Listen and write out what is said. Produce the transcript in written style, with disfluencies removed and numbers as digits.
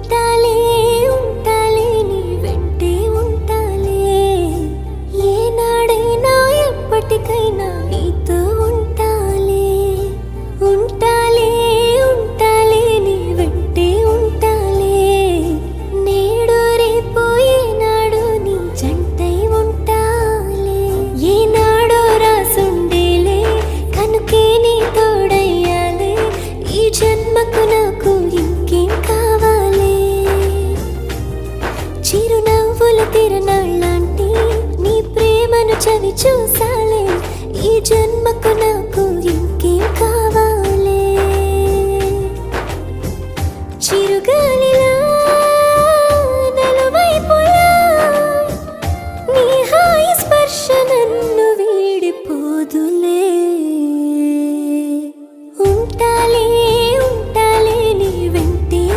ఉంటాలే ఉంటాలే నీ వెంటే ఉంటాలే ఏనాడైనా ఎప్పటికైనా నీతో ఉంటాలే ఉంటాలే ఉంటాలే నీ వెంటే ఉంటాలే నేడు రేపు ఏనాడు నీ జంటై ఉంటాలే ఏనాడో రాసుండేలే కనుకే నీ తోడయ్యాలే ఈ జన్మకు నాకు ఇంకేం కావాలి చిరునవ్వుల తిరణాళ్ళంటి నీ ప్రేమను చవి చూసాలే ఈ జన్మకు నాకు ఇంకేం కావాలి చిరుగాలి